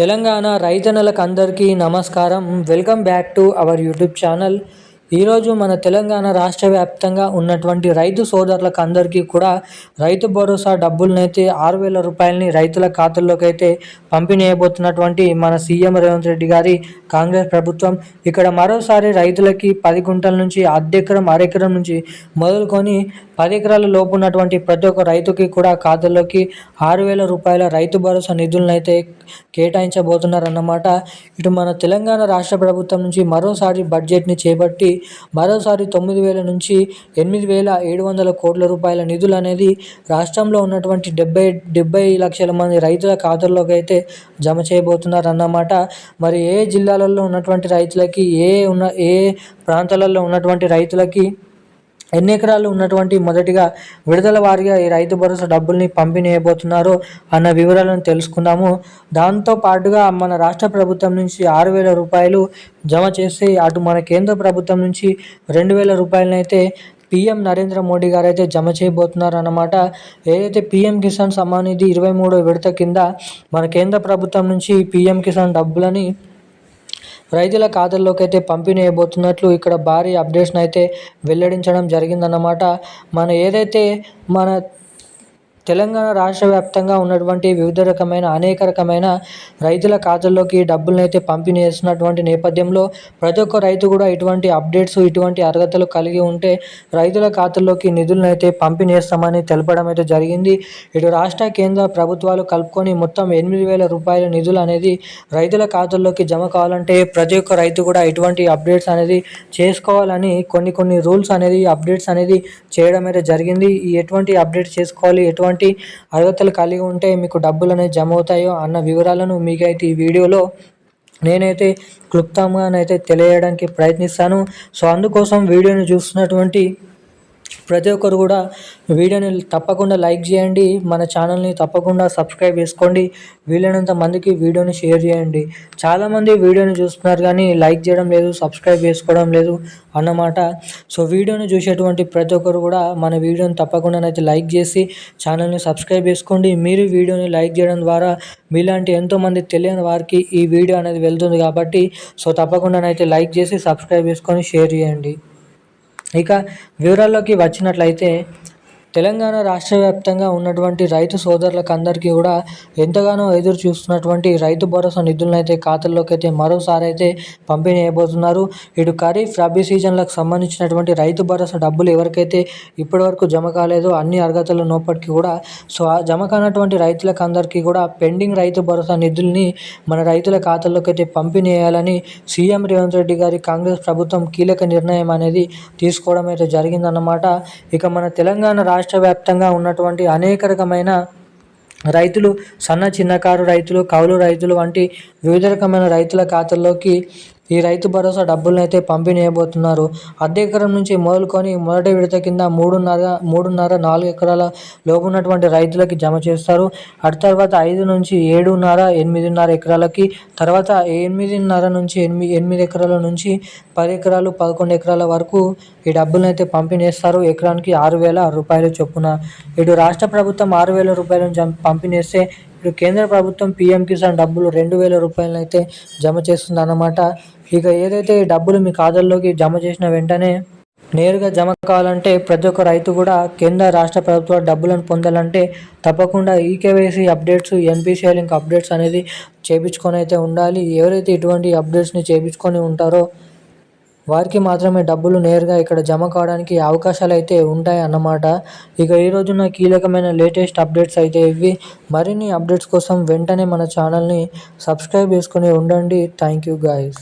తెలంగాణ రైతన్నలకు అందరికీ నమస్కారం. Welcome back to our YouTube channel. ఈరోజు మన తెలంగాణ రాష్ట్ర వ్యాప్తంగా ఉన్నటువంటి రైతు సోదరులకు అందరికీ కూడా రైతు భరోసా డబ్బులనైతే 6,000 రూపాయలని రైతుల ఖాతాల్లోకి అయితే పంపిణీ అయిపోతున్నటువంటి మన సీఎం రేవంత్ రెడ్డి గారి కాంగ్రెస్ ప్రభుత్వం ఇక్కడ మరోసారి రైతులకి 10 గుంటల నుంచి అర్ధెకరం అరెకరం నుంచి మొదలుకొని 10 ఎకరాల లోపు ఉన్నటువంటి ప్రతి ఒక్క రైతుకి కూడా ఖాతాల్లోకి 6,000 రూపాయల రైతు భరోసా నిధులను అయితే కేటాయించబోతున్నారన్నమాట. ఇటు మన తెలంగాణ రాష్ట్ర ప్రభుత్వం నుంచి మరోసారి బడ్జెట్ని చేపట్టి మరోసారి 9,000 నుంచి 8,700 కోట్ల రూపాయల నిధులు అనేది రాష్ట్రంలో ఉన్నటువంటి 70 లక్షల మంది రైతుల ఖాతాల్లోకి అయితే జమ చేయబోతున్నారన్నమాట. మరి ఏ జిల్లాలలో ఉన్నటువంటి రైతులకి ఏ ప్రాంతాలలో ఉన్నటువంటి రైతులకి ఎన్ని ఎకరాలు ఉన్నటువంటి మొదటిగా విడుదల వారీగా ఈ రైతు భరోసా డబ్బుల్ని పంపిణీ అయిపోతున్నారో అన్న వివరాలను తెలుసుకుందాము. దాంతో పాటుగా మన రాష్ట్ర ప్రభుత్వం నుంచి 6,000 రూపాయలు జమ చేసి అటు మన కేంద్ర ప్రభుత్వం నుంచి 2,000 రూపాయలను అయితే పీఎం నరేంద్ర మోడీ గారు అయితే జమ చేయబోతున్నారు అన్నమాట. ఏదైతే పీఎం కిసాన్ సమ్మాన్ నిధి 23వ విడత కింద మన కేంద్ర ప్రభుత్వం నుంచి పీఎం కిసాన్ డబ్బులని రైతుల ఖాతాల్లోకి అయితే పంపిణీ అయిపోతున్నట్లు ఇక్కడ భారీ అప్డేట్స్ని అయితే వెల్లడించడం జరిగిందన్నమాట. ఏదైతే మన తెలంగాణ రాష్ట్ర వ్యాప్తంగా ఉన్నటువంటి అనేక రకమైన రైతుల ఖాతాల్లోకి డబ్బులను అయితే పంపిణీ చేస్తున్నటువంటి నేపథ్యంలో ప్రతి ఒక్క రైతు కూడా ఇటువంటి అప్డేట్స్ ఇటువంటి అర్హతలు కలిగి ఉంటే రైతుల ఖాతాల్లోకి నిధులను అయితే పంపిణీ చేస్తామని తెలపడం అయితే జరిగింది. ఇటు రాష్ట్ర కేంద్ర ప్రభుత్వాలు కలుపుకొని మొత్తం 8,000 రూపాయల నిధులు అనేది రైతుల ఖాతాల్లోకి జమ కావాలంటే ప్రతి ఒక్క రైతు కూడా ఇటువంటి అప్డేట్స్ అనేది చేసుకోవాలని కొన్ని రూల్స్ అనేది అప్డేట్స్ అనేది చేయడం అయితే జరిగింది. ఎటువంటి అప్డేట్స్ చేసుకోవాలి, ఎటువంటి అర్హతలు కలిగి ఉంటే మీకు డబ్బులు అనేది జమ అవుతాయో అన్న వివరాలను మీకైతే ఈ వీడియోలో నేనైతే క్లుప్తంగానైతే తెలియజేయడానికి ప్రయత్నిస్తాను. సో అందుకోసం వీడియోని చూస్తున్నటువంటి ప్రతి ఒక్కరు కూడా వీడియోని తప్పకుండా లైక్ చేయండి, మన ఛానల్ని తప్పకుండా సబ్స్క్రైబ్ చేసుకోండి, వీలైనంత మందికి వీడియోని షేర్ చేయండి. చాలామంది వీడియోని చూస్తున్నారు కానీ లైక్ చేయడం లేదు, సబ్స్క్రైబ్ చేసుకోవడం లేదు అన్నమాట. సో వీడియోని చూసేటువంటి ప్రతి ఒక్కరు కూడా మన వీడియోని తప్పకుండానైతే లైక్ చేసి ఛానల్ని సబ్స్క్రైబ్ చేసుకోండి. మీరు వీడియోని లైక్ చేయడం ద్వారా మీలాంటి ఎంతోమంది తెలియని వారికి ఈ వీడియో అనేది వెళ్తుంది కాబట్టి సో తప్పకుండానైతే లైక్ చేసి సబ్స్క్రైబ్ చేసుకొని షేర్ చేయండి. ఇక వివరాల్లోకి వచ్చినట్లయితే తెలంగాణ రాష్ట్ర వ్యాప్తంగా ఉన్నటువంటి రైతు సోదరులకు అందరికీ కూడా ఎంతగానో ఎదురు చూస్తున్నటువంటి రైతు భరోసా నిధులను అయితే ఖాతాల్లోకి అయితే మరోసారి అయితే పంపిణీ అయిపోతున్నారు. ఇటు ఖరీఫ్ రబీ సీజన్లకు సంబంధించినటువంటి రైతు భరోసా డబ్బులు ఎవరికైతే ఇప్పటివరకు జమ కాలేదో అన్ని అర్హతలు ఉన్నప్పటికీ కూడా సో ఆ జమ కానటువంటి రైతులకు అందరికీ కూడా పెండింగ్ రైతు భరోసా నిధుల్ని మన రైతుల ఖాతాల్లోకి అయితే పంపిణీ చేయాలని సీఎం రేవంత్ రెడ్డి గారి కాంగ్రెస్ ప్రభుత్వం కీలక నిర్ణయం అనేది తీసుకోవడం అయితే జరిగిందన్నమాట. ఇక మన తెలంగాణ రాష్ట్ర వ్యాప్తంగా ఉన్నటువంటి అనేక రకమైన రైతులు, చిన్నకారు రైతులు, కౌలు రైతులు వంటి వివిధ రకమైన రైతుల ఖాతాల్లోకి ఈ రైతు భరోసా డబ్బులను అయితే పంపిణీ చేయబోతున్నారు. అర్ధెకరం నుంచి మొదలుకొని మొదటి విడత కింద 3.5 ఎకరాల లోపు ఉన్నటువంటి రైతులకి జమ చేస్తారు. అటు తర్వాత 5 నుంచి 7.5, 8.5 ఎకరాలకి, తర్వాత 8.5 నుంచి 8 ఎకరాల నుంచి 10 ఎకరాలు, 11 ఎకరాల వరకు ఈ డబ్బులను అయితే పంపిణీ చేస్తారు. ఎకరానికి 6,000 రూపాయల చొప్పున. ఇటు రాష్ట్ర ప్రభుత్వం 6,000 రూపాయలను పంపిణీ చేస్తే ఇటు కేంద్ర ప్రభుత్వం పీఎం కిసాన్ డబ్బులు 2,000 రూపాయలను అయితే జమ చేస్తుంది అన్నమాట. ఇక ఏదైతే ఈ డబ్బులు మీ ఖాతాల్లోకి జమ చేసిన వెంటనే నేరుగా జమ కావాలంటే ప్రతి ఒక్క రైతు కూడా కేంద్ర రాష్ట్ర ప్రభుత్వ డబ్బులను పొందాలంటే తప్పకుండా eKYC updates, NPCI link updates అనేది చేయించుకొని అయితే ఉండాలి. ఎవరైతే ఇటువంటి అప్డేట్స్ని చేయించుకొని ఉంటారో వారికి మాత్రమే డబ్బులు నేరుగా ఇక్కడ జమ కావడానికి అవకాశాలు అయితే ఉంటాయి అన్నమాట. ఇక ఈరోజున కీలకమైన లేటెస్ట్ అప్డేట్స్ అయితే ఇవి. మరిన్ని అప్డేట్స్ కోసం వెంటనే మన ఛానల్ని సబ్స్క్రైబ్ చేసుకొని ఉండండి. Thank you guys.